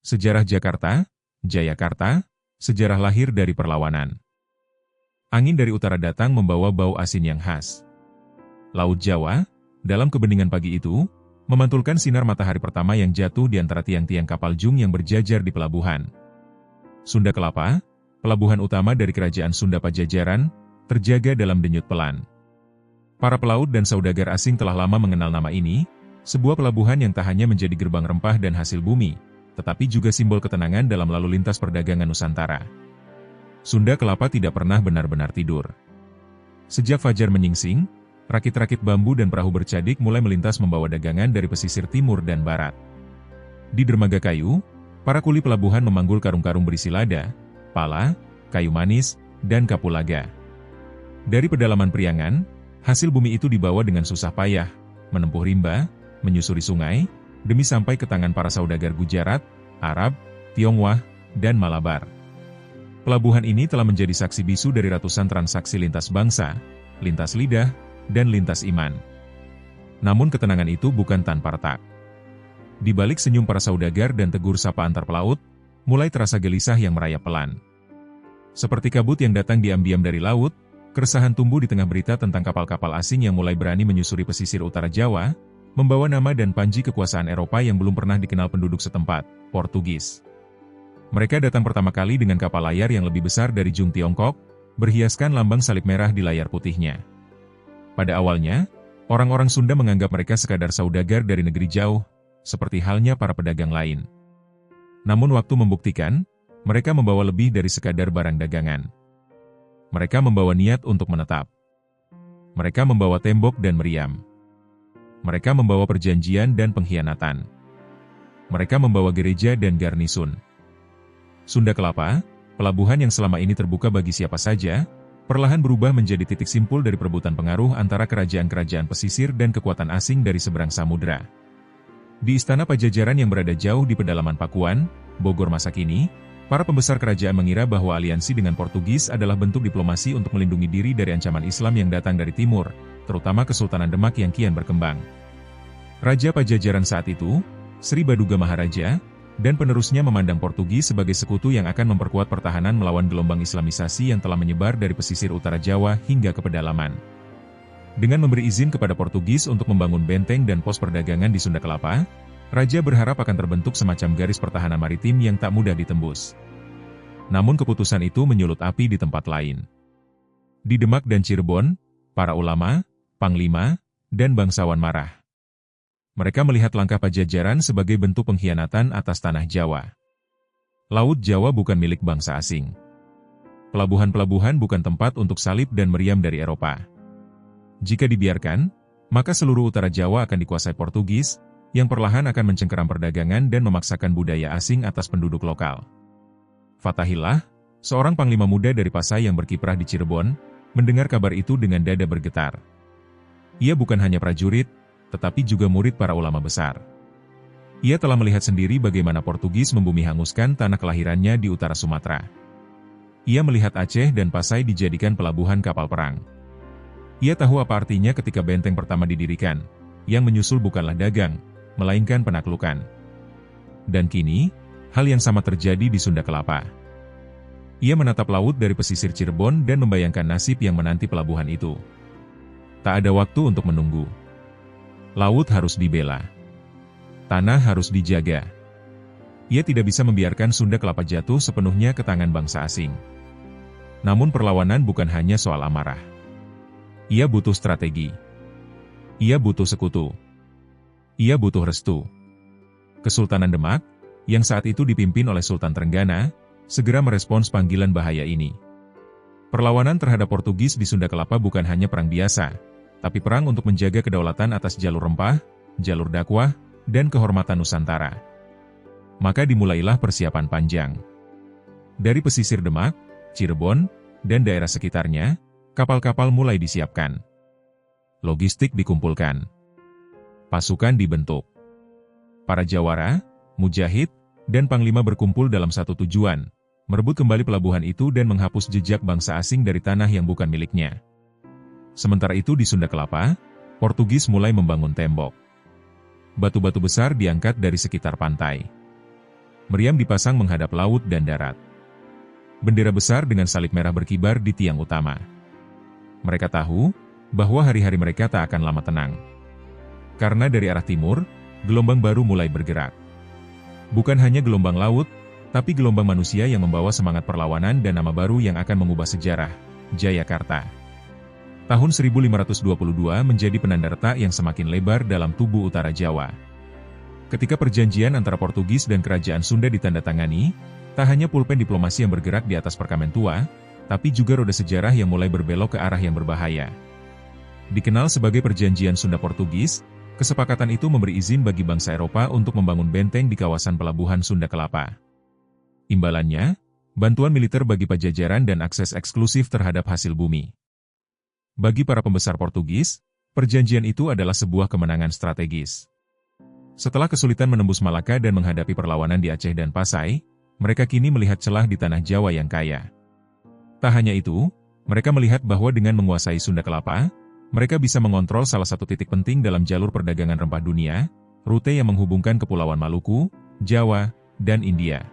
Sejarah Jakarta, Jayakarta, sejarah lahir dari perlawanan. Angin dari utara datang membawa bau asin yang khas. Laut Jawa, dalam kebeningan pagi itu, memantulkan sinar matahari pertama yang jatuh di antara tiang-tiang kapal jung yang berjajar di pelabuhan. Sunda Kelapa, pelabuhan utama dari Kerajaan Sunda Pajajaran, terjaga dalam denyut pelan. Para pelaut dan saudagar asing telah lama mengenal nama ini, sebuah pelabuhan yang tak hanya menjadi gerbang rempah dan hasil bumi, tetapi juga simbol ketenangan dalam lalu lintas perdagangan Nusantara. Sunda Kelapa tidak pernah benar-benar tidur. Sejak fajar menyingsing, rakit-rakit bambu dan perahu bercadik mulai melintas membawa dagangan dari pesisir timur dan barat. Di dermaga kayu, para kuli pelabuhan memanggul karung-karung berisi lada, pala, kayu manis, dan kapulaga. Dari pedalaman Priangan, hasil bumi itu dibawa dengan susah payah, menempuh rimba, menyusuri sungai, demi sampai ke tangan para saudagar Gujarat, Arab, Tionghoa, dan Malabar. Pelabuhan ini telah menjadi saksi bisu dari ratusan transaksi lintas bangsa, lintas lidah, dan lintas iman. Namun ketenangan itu bukan tanpa retak. Di balik senyum para saudagar dan tegur sapa antar pelaut, mulai terasa gelisah yang merayap pelan. Seperti kabut yang datang diam-diam dari laut, keresahan tumbuh di tengah berita tentang kapal-kapal asing yang mulai berani menyusuri pesisir utara Jawa, membawa nama dan panji kekuasaan Eropa yang belum pernah dikenal penduduk setempat, Portugis. Mereka datang pertama kali dengan kapal layar yang lebih besar dari jung Tiongkok, berhiaskan lambang salib merah di layar putihnya. Pada awalnya, orang-orang Sunda menganggap mereka sekadar saudagar dari negeri jauh, seperti halnya para pedagang lain. Namun waktu membuktikan, mereka membawa lebih dari sekadar barang dagangan. Mereka membawa niat untuk menetap. Mereka membawa tembok dan meriam. Mereka membawa perjanjian dan pengkhianatan. Mereka membawa gereja dan garnisun. Sunda Kelapa, pelabuhan yang selama ini terbuka bagi siapa saja, perlahan berubah menjadi titik simpul dari perebutan pengaruh antara kerajaan-kerajaan pesisir dan kekuatan asing dari seberang samudra. Di Istana Pajajaran yang berada jauh di pedalaman Pakuan, Bogor masa kini, para pembesar kerajaan mengira bahwa aliansi dengan Portugis adalah bentuk diplomasi untuk melindungi diri dari ancaman Islam yang datang dari timur, terutama Kesultanan Demak yang kian berkembang. Raja Pajajaran saat itu, Sri Baduga Maharaja, dan penerusnya memandang Portugis sebagai sekutu yang akan memperkuat pertahanan melawan gelombang Islamisasi yang telah menyebar dari pesisir utara Jawa hingga ke pedalaman. Dengan memberi izin kepada Portugis untuk membangun benteng dan pos perdagangan di Sunda Kelapa, Raja berharap akan terbentuk semacam garis pertahanan maritim yang tak mudah ditembus. Namun keputusan itu menyulut api di tempat lain. Di Demak dan Cirebon, para ulama, panglima, dan bangsawan marah. Mereka melihat langkah Pajajaran sebagai bentuk pengkhianatan atas tanah Jawa. Laut Jawa bukan milik bangsa asing. Pelabuhan-pelabuhan bukan tempat untuk salib dan meriam dari Eropa. Jika dibiarkan, maka seluruh utara Jawa akan dikuasai Portugis, yang perlahan akan mencengkeram perdagangan dan memaksakan budaya asing atas penduduk lokal. Fatahillah, seorang panglima muda dari Pasai yang berkiprah di Cirebon, mendengar kabar itu dengan dada bergetar. Ia bukan hanya prajurit, tetapi juga murid para ulama besar. Ia telah melihat sendiri bagaimana Portugis membumi hanguskan tanah kelahirannya di utara Sumatera. Ia melihat Aceh dan Pasai dijadikan pelabuhan kapal perang. Ia tahu apa artinya ketika benteng pertama didirikan, yang menyusul bukanlah dagang, melainkan penaklukan. Dan kini, hal yang sama terjadi di Sunda Kelapa. Ia menatap laut dari pesisir Cirebon dan membayangkan nasib yang menanti pelabuhan itu. Tak ada waktu untuk menunggu. Laut harus dibela. Tanah harus dijaga. Ia tidak bisa membiarkan Sunda Kelapa jatuh sepenuhnya ke tangan bangsa asing. Namun perlawanan bukan hanya soal amarah. Ia butuh strategi. Ia butuh sekutu. Ia butuh restu. Kesultanan Demak, yang saat itu dipimpin oleh Sultan Trenggana, segera merespons panggilan bahaya ini. Perlawanan terhadap Portugis di Sunda Kelapa bukan hanya perang biasa, tapi perang untuk menjaga kedaulatan atas jalur rempah, jalur dakwah, dan kehormatan Nusantara. Maka dimulailah persiapan panjang. Dari pesisir Demak, Cirebon, dan daerah sekitarnya, kapal-kapal mulai disiapkan. Logistik dikumpulkan. Pasukan dibentuk. Para jawara, mujahid, dan panglima berkumpul dalam satu tujuan, merebut kembali pelabuhan itu dan menghapus jejak bangsa asing dari tanah yang bukan miliknya. Sementara itu di Sunda Kelapa, Portugis mulai membangun tembok. Batu-batu besar diangkat dari sekitar pantai. Meriam dipasang menghadap laut dan darat. Bendera besar dengan salib merah berkibar di tiang utama. Mereka tahu bahwa hari-hari mereka tak akan lama tenang. Karena dari arah timur, gelombang baru mulai bergerak. Bukan hanya gelombang laut, tapi gelombang manusia yang membawa semangat perlawanan dan nama baru yang akan mengubah sejarah, Jayakarta. Tahun 1522 menjadi penanda retak yang semakin lebar dalam tubuh utara Jawa. Ketika perjanjian antara Portugis dan Kerajaan Sunda ditandatangani, tak hanya pulpen diplomasi yang bergerak di atas perkamen tua, tapi juga roda sejarah yang mulai berbelok ke arah yang berbahaya. Dikenal sebagai Perjanjian Sunda-Portugis, kesepakatan itu memberi izin bagi bangsa Eropa untuk membangun benteng di kawasan pelabuhan Sunda Kelapa. Imbalannya, bantuan militer bagi Pajajaran dan akses eksklusif terhadap hasil bumi. Bagi para pembesar Portugis, perjanjian itu adalah sebuah kemenangan strategis. Setelah kesulitan menembus Malaka dan menghadapi perlawanan di Aceh dan Pasai, mereka kini melihat celah di tanah Jawa yang kaya. Tak hanya itu, mereka melihat bahwa dengan menguasai Sunda Kelapa, mereka bisa mengontrol salah satu titik penting dalam jalur perdagangan rempah dunia, rute yang menghubungkan Kepulauan Maluku, Jawa, dan India.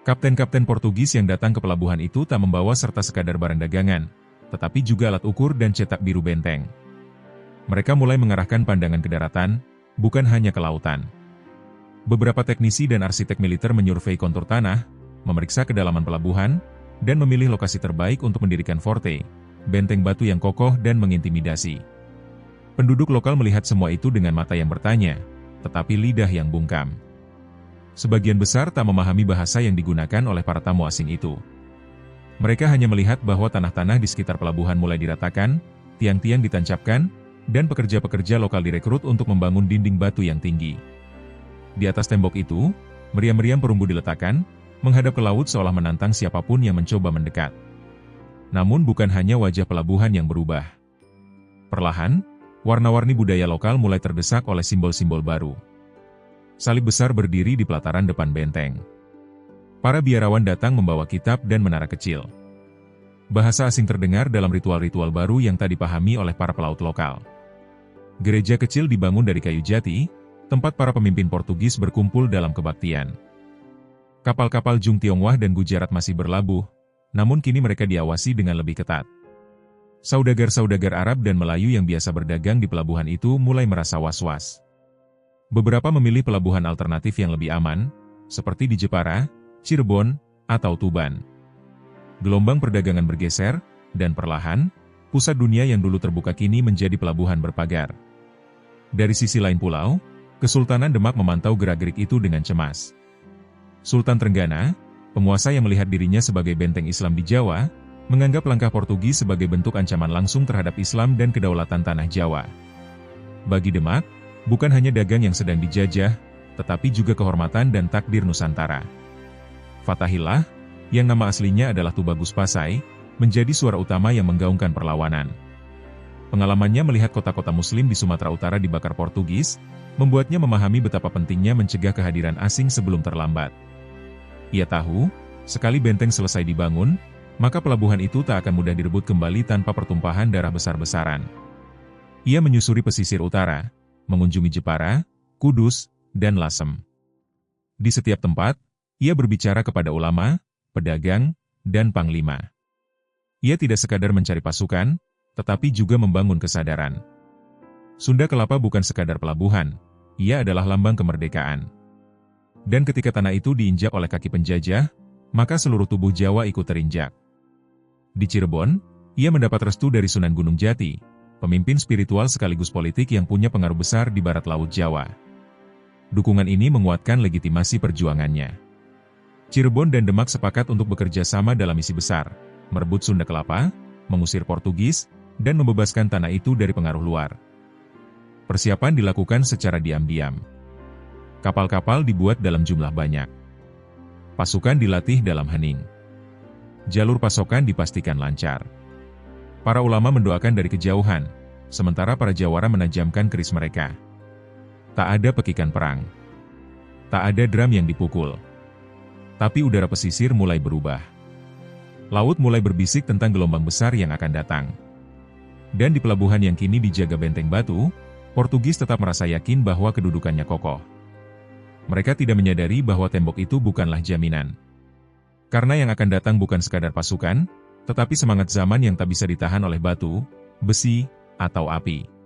Kapten-kapten Portugis yang datang ke pelabuhan itu tak membawa serta sekadar barang dagangan, tetapi juga alat ukur dan cetak biru benteng. Mereka mulai mengarahkan pandangan ke daratan, bukan hanya ke lautan. Beberapa teknisi dan arsitek militer menyurvei kontur tanah, memeriksa kedalaman pelabuhan, dan memilih lokasi terbaik untuk mendirikan forte, benteng batu yang kokoh dan mengintimidasi. Penduduk lokal melihat semua itu dengan mata yang bertanya, tetapi lidah yang bungkam. Sebagian besar tak memahami bahasa yang digunakan oleh para tamu asing itu. Mereka hanya melihat bahwa tanah-tanah di sekitar pelabuhan mulai diratakan, tiang-tiang ditancapkan, dan pekerja-pekerja lokal direkrut untuk membangun dinding batu yang tinggi. Di atas tembok itu, meriam-meriam perunggu diletakkan, menghadap ke laut seolah menantang siapapun yang mencoba mendekat. Namun bukan hanya wajah pelabuhan yang berubah. Perlahan, warna-warni budaya lokal mulai terdesak oleh simbol-simbol baru. Salib besar berdiri di pelataran depan benteng. Para biarawan datang membawa kitab dan menara kecil. Bahasa asing terdengar dalam ritual-ritual baru yang tak dipahami oleh para pelaut lokal. Gereja kecil dibangun dari kayu jati, tempat para pemimpin Portugis berkumpul dalam kebaktian. Kapal-kapal Jung Tionghoa dan Gujarat masih berlabuh, namun kini mereka diawasi dengan lebih ketat. Saudagar-saudagar Arab dan Melayu yang biasa berdagang di pelabuhan itu mulai merasa was-was. Beberapa memilih pelabuhan alternatif yang lebih aman, seperti di Jepara, Cirebon, atau Tuban. Gelombang perdagangan bergeser, dan perlahan, pusat dunia yang dulu terbuka kini menjadi pelabuhan berpagar. Dari sisi lain pulau, Kesultanan Demak memantau gerak-gerik itu dengan cemas. Sultan Trenggana, penguasa yang melihat dirinya sebagai benteng Islam di Jawa, menganggap langkah Portugis sebagai bentuk ancaman langsung terhadap Islam dan kedaulatan tanah Jawa. Bagi Demak, bukan hanya dagang yang sedang dijajah, tetapi juga kehormatan dan takdir Nusantara. Fatahillah, yang nama aslinya adalah Tubagus Pasai, menjadi suara utama yang menggaungkan perlawanan. Pengalamannya melihat kota-kota Muslim di Sumatera Utara dibakar Portugis, membuatnya memahami betapa pentingnya mencegah kehadiran asing sebelum terlambat. Ia tahu, sekali benteng selesai dibangun, maka pelabuhan itu tak akan mudah direbut kembali tanpa pertumpahan darah besar-besaran. Ia menyusuri pesisir utara, mengunjungi Jepara, Kudus, dan Lasem. Di setiap tempat, ia berbicara kepada ulama, pedagang, dan panglima. Ia tidak sekadar mencari pasukan, tetapi juga membangun kesadaran. Sunda Kelapa bukan sekadar pelabuhan, ia adalah lambang kemerdekaan. Dan ketika tanah itu diinjak oleh kaki penjajah, maka seluruh tubuh Jawa ikut terinjak. Di Cirebon, ia mendapat restu dari Sunan Gunung Jati, pemimpin spiritual sekaligus politik yang punya pengaruh besar di barat laut Jawa. Dukungan ini menguatkan legitimasi perjuangannya. Cirebon dan Demak sepakat untuk bekerja sama dalam misi besar, merebut Sunda Kelapa, mengusir Portugis, dan membebaskan tanah itu dari pengaruh luar. Persiapan dilakukan secara diam-diam. Kapal-kapal dibuat dalam jumlah banyak. Pasukan dilatih dalam hening. Jalur pasokan dipastikan lancar. Para ulama mendoakan dari kejauhan, sementara para jawara menajamkan keris mereka. Tak ada pekikan perang. Tak ada drum yang dipukul. Tapi udara pesisir mulai berubah. Laut mulai berbisik tentang gelombang besar yang akan datang. Dan di pelabuhan yang kini dijaga benteng batu, Portugis tetap merasa yakin bahwa kedudukannya kokoh. Mereka tidak menyadari bahwa tembok itu bukanlah jaminan. Karena yang akan datang bukan sekadar pasukan, tetapi semangat zaman yang tak bisa ditahan oleh batu, besi, atau api.